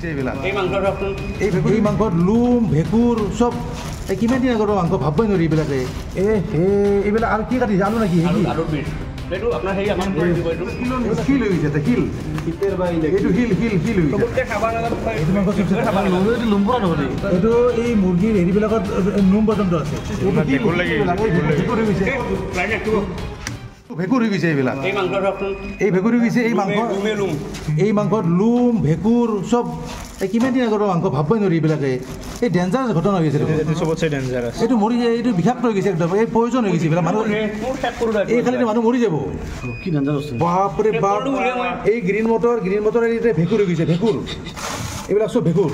গৈছে এইবিলাক এই মাংসত লোম ভেঁকুৰ চব কিমান দিন আগৰ মাংস ভাববই নোৱাৰি এইবিলাকে এইবিলাক আৰু কি কাটিছে আলু নেকি এইটো আপোনাৰ হেৰি আমাৰ শিল হৈ গৈছে শিল এইটো শিল শিল শিল হৈ গৈছে এইটো এই মুৰ্গীৰ হেৰিবিলাকত নোম পৰ্যন্ত আছে ভেঁকুৰ হৈ গৈছে এইবিলাক এই ভেঁকুৰ হৈ গৈছে এই মাংসত লোম ভেঁকুৰ চব কিমান দিন আগৰ মাংস ভাববই নোৱাৰি এইবিলাকে এই ডেঞ্জাৰাছ ঘটনা হৈ গৈছে চবতছে ডেঞ্জাৰাছ এইটো মৰি যায় এইটো বিষাক্ত হৈ গৈছে একদম এই প্ৰয়োজন হৈ গৈছে এইবিলাক মানুহ এই খালি মানুহ মৰি যাব কি ডেঞ্জাৰাছ বাপৰে বাপ এই গ্ৰীণ মটৰ এতিয়া ভেঁকুৰ হৈ গৈছে ভেঁকুৰ এইবিলাক চব ভেঁকুৰ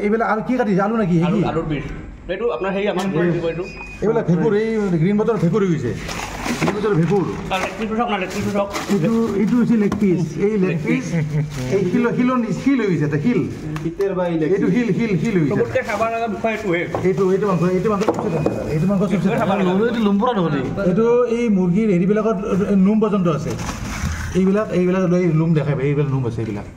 এইবিলাক আৰু কি কাটিছে আলু নেকি এইবিলাক ভেঁকুৰ এই গ্ৰীণ মটৰ ভেঁকুৰ হৈ গৈছে ভেঁকুৰ এইটো হৈছে লেগ পিচ এই লেগ পিচ এই শিল হৈ গৈছে এটা শিল এইটো শিল শিল শিল হৈ গৈছে এইটো এই মুৰ্গীৰ হেৰিবিলাকত নোম পৰ্যন্ত আছে এইবিলাক নোম দেখাই পাই এইবিলাক নোম আছে এইবিলাক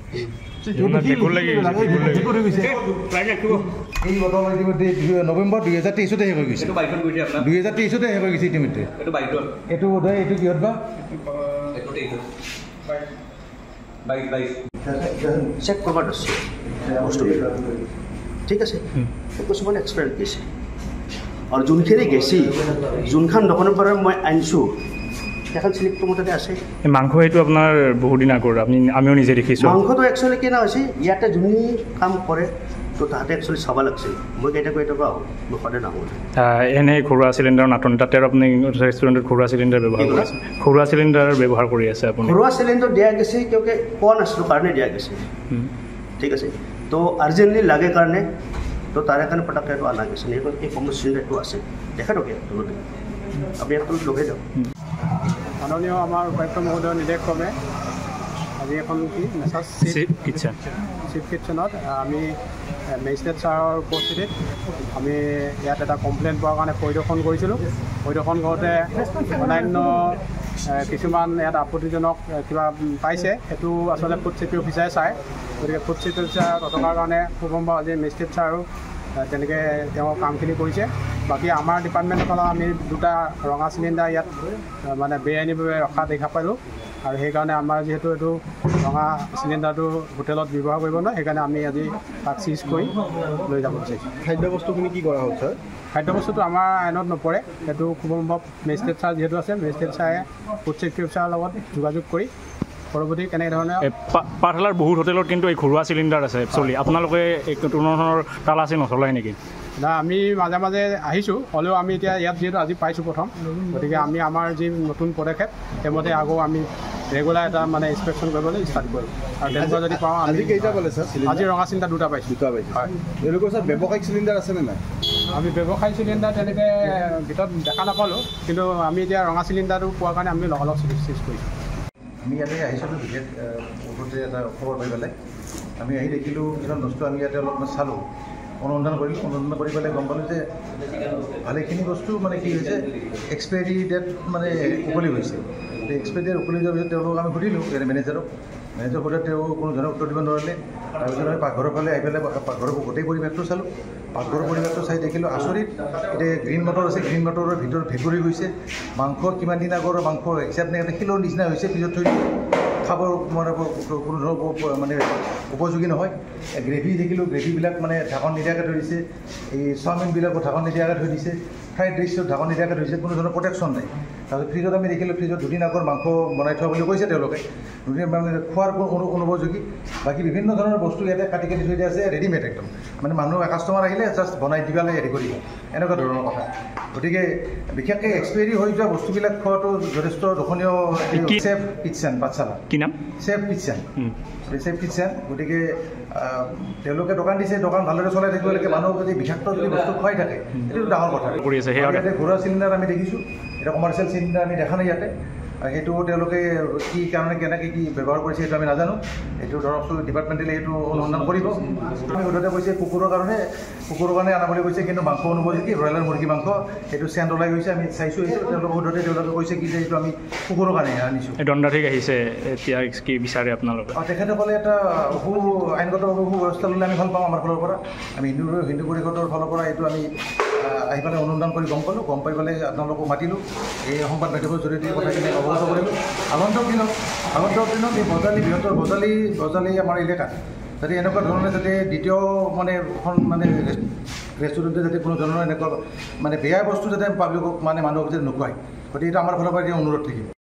নৱেম্বৰ 2023 শেষ হৈ গৈছে 2023 শেষ হৈ গৈছে ইতিমধ্যে এইটো বোধহয় এইটো কিহত বা চেক কৰিব আছে বস্তুবিলাক ঠিক আছে কিছুমান এক্সপায়াৰ গৈছে আৰু যোনখিনি গেছি যোনখন দোকানৰ পৰা মই আনিছোঁ এখন চিলিপটো মুঠতে আছে মাংস এইটো আপোনাৰ বহুত দিন আগৰ আমিও নিজে দেখিছোঁ মাংসটো একচুৱেলি কেনে হৈছে ইয়াতে যোনে কাম কৰে তো তাহাঁতে একচুৱেলি চাব লাগিছিল মই কেইটাকৈ পাওঁ মই সদায় নাহোঁ এনেই ঘৰুৱা চিলিণ্ডাৰ নাটনি তাতে আপুনি ৰেষ্টুৰেণ্টত ঘৰুৱা চিলিণ্ডাৰ ব্যৱহাৰ কৰি আছে ঘৰুৱা চিলিণ্ডাৰ ব্যৱহাৰ কৰি আছে আপুনি ঘৰুৱা চিলিণ্ডাৰ দিয়া গৈছে কিয়কি পোৱা নাছিলোঁ কাৰণে দিয়া গৈছে ঠিক আছে তো আৰ্জেণ্টলি লাগে কাৰণে তো তাৰে কাৰণে পটককৈ এইটো অনা গৈছে এই কম চিলিণ্ডাৰটো আছে দেখা দিয়ক তলতে আপুনি ইয়াত তলত লগাই দিয়ক মাননীয় আমাৰ উপায়ুক্ত মহোদয়ৰ নিৰ্দেশক্ৰমে আজি এখন চিফ কিটচেনত আমি মেজিষ্ট্ৰেট ছাৰৰ উপস্থিতিত আমি ইয়াত এটা কমপ্লেইন পোৱাৰ কাৰণে পৰিদৰ্শন কৰিছিলোঁ পৰিদৰ্শন কৰোঁতে অন্যান্য কিছুমান ইয়াত আপত্তিজনক কিবা পাইছে সেইটো আচলতে ফুড ছেফটি অফিচাৰে চায় গতিকে ফুড ছেফটি অফিচাৰ তথকাৰ কাৰণে সুগম বাৰু আজি মেজিষ্ট্ৰেট ছাৰো তেনেকৈ তেওঁ কামখিনি কৰিছে বাকী আমাৰ ডিপাৰ্টমেণ্টৰ ফালৰ আমি দুটা ৰঙা চিলিণ্ডাৰ ইয়াত মানে বেআইনীভাৱে ৰখা দেখা পালোঁ আৰু সেইকাৰণে আমাৰ যিহেতু এইটো ৰঙা চিলিণ্ডাৰটো হোটেলত ব্যৱহাৰ কৰিব নোৱাৰে সেইকাৰণে আমি আজি তাক চিজ কৰি লৈ যাব বিচাৰিছোঁ খাদ্যবস্তুখিনি কি কৰা হ'ল ছাৰ খাদ্যবস্তুটো আমাৰ আইনত নপৰে সেইটো খুব সম্ভৱ মেজিষ্ট্ৰেট ছাৰ যিহেতু আছে মেজিষ্ট্ৰেট ছাৰে ফুড ছেফটি অফিচাৰৰ লগত যোগাযোগ কৰি পৰৱৰ্তী কেনেধৰণে পাঠশালাৰ বহুত হোটেলত কিন্তু এই ঘৰুৱা চিলিণ্ডাৰ আছে একচুৱেলি আপোনালোকে কোনো ধৰণৰ তালাচী নচলাই নেকি না আমি মাজে মাজে আহিছোঁ হ'লেও আমি এতিয়া ইয়াত যিহেতু আজি পাইছোঁ প্ৰথম গতিকে আমি আমাৰ যি নতুন পদক্ষেপ সেইমতে আকৌ আমি ৰেগুলাৰ এটা মানে ইনস্পেকশ্যন কৰিবলৈ ষ্টাৰ্ট কৰিম আৰু তেনেকুৱা যদি পাওঁ আজি কেইটা পালে ছাৰ আজি ৰঙা চিলিণ্ডাৰ দুটা পাইছোঁ হয় তেওঁলোকৰ ছাৰ ব্যৱসায়িক চিলিণ্ডাৰ আছেনে নাই আমি ব্যৱসায়িক চিলিণ্ডাৰ তেনেকৈ ভিতৰত দেখা নাপালোঁ কিন্তু আমি এতিয়া ৰঙা চিলিণ্ডাৰটো পোৱাৰ কাৰণে আমি লগালগ চিজ কৰিছোঁ আমি ইয়াতে আহিছিলোঁ বিশেষ ওচৰতে এটা খবৰ পাই পেলাই আমি আহি দেখিলোঁ কিছুমান বস্তু আমি ইয়াতে অলপমান চালোঁ অনুসন্ধান কৰিলোঁ অনুসন্ধান কৰি পেলাই গম পালোঁ যে ভালেখিনি বস্তু মানে কি হৈছে এক্সপায়াৰী ডেট মানে উকলি গৈছে এক্সপায়াৰী ডেট উকলি যোৱাৰ পিছত তেওঁলোকক আমি সুধিলোঁ মেনেজাৰক সোধে তেওঁ কোনো ধৰণৰ উত্তৰ দিব নোৱাৰিলে তাৰপিছত আমি পাকঘৰৰ ফালে আহি পেলাই পাকঘৰৰ গোটেই পৰিৱেশটো চালোঁ পাকঘৰৰ পৰিৱেশটো চাই দেখিলোঁ আচৰিত এতিয়া গ্ৰীণ মটৰ আছে গ্ৰীণ মটৰৰ ভিতৰত ভেঁকুৰি গৈছে মাংস কিমান দিন আগৰ মাংস হিচাপ নাই শিলৰ নিচিনা হৈছে ফ্ৰিজত থৈ খাব মানে কোনো ধৰণৰ মানে উপযোগী নহয় গ্ৰেভি দেখিলোঁ গ্ৰেভিবিলাক মানে ঢাকন নিদিয়াকৈ থৈ দিছে এই চাওমিনবিলাকো ঢাকন নিদিয়াকৈ থৈ দিছে ফ্ৰাইড ৰাইচত ঢাকন নিদিয়াকৈ থৈ দিছে কোনো ধৰণৰ প্ৰটেকশ্যন নাই তাৰপিছত ফ্ৰিজত আমি দেখিলোঁ ফ্ৰিজত দুদিন আগৰ মাংস বনাই থোৱা বুলি কৈছে তেওঁলোকে দুদিন মানে খোৱাৰ কোনো অনুপযোগী বাকী বিভিন্ন ধৰণৰ বস্তু ইয়াতে কাটি কাটি থৈ দিয়া আছে ৰেডিমেড একদম মানে মানুহ কাষ্টমাৰ আহিলে জাষ্ট বনাই দিবলৈ হেৰি কৰিব এনেকুৱা ধৰণৰ কথা গতিকে বিশেষকৈ এক্সপায়াৰী হৈ যোৱা বস্তুবিলাক খোৱাটো যথেষ্ট দোষণীয় চেফ কিটচেন পাঠশালা কি নাম চেফ কিটচেন গতিকে তেওঁলোকে দোকান দিছে দোকান ভালদৰে চলাই থাকিব লাগে মানুহক যদি বিষাক্ত যদি বস্তু খুৱাই থাকে সেইটো ডাঙৰ কথা কৰি আছে ইয়াতে ঘৰুৱা চিলিণ্ডাৰ আমি দেখিছোঁ এটা কমাৰ্চিয়েল চিলিণ্ডাৰ আমি দেখা নাই ইয়াতে সেইটো তেওঁলোকে কি কাৰণে কেনেকৈ কি ব্যৱহাৰ কৰিছে সেইটো আমি নাজানো। এইটো ধৰক ডিপাৰ্টমেণ্টেলি সেইটো অনুসন্ধান কৰিব। আমি সোধোতে কৈছে কুকুৰৰ কাৰণে আনা বুলি কৈছে, কিন্তু মাংস অনুপযোগী ব্ৰইলাৰ মুৰ্গী মাংস এইটো চেণ্ট ওলাই গৈছে। আমি চাইছোঁ এইটো, তেওঁলোকক সোধোতে তেওঁলোকে কৈছে কি যে এইটো আমি কুকুৰৰ কাৰণে আনিছোঁ। দণ্ডাধীশ আহিছে, এতিয়া কি বিচাৰে আপোনালোকে? তেখেতসকলে এটা আইনগতভাৱে ব্যৱস্থা ল'লে আমি ভাল পাওঁ। আমাৰ ফালৰ পৰা আমি হিন্দু পৰিষদৰ ফালৰ পৰা এইটো আমি আহি পেলাই অনুসন্ধান কৰি গম পাই পেলাই আপোনালোকক মাতিলোঁ। এই সংবাদ মাধ্যমৰ জৰিয়তে কথাখিনি অৱগত কৰিলোঁ। আগন্তুক দিনত এই বৃহত্তৰ বজালী আমাৰ এলেকাত যাতে এনেকুৱা ধৰণে যাতে দ্বিতীয় মানে এখন মানে ৰেষ্টুৰেণ্টে যাতে কোনো ধৰণৰ এনেকুৱা মানে বেয়া বস্তু যাতে পাব্লিকক মানে মানুহক যাতে নোখোৱায়, গতিকে এইটো আমাৰ ফালৰ পৰা এতিয়া অনুৰোধ থাকিব।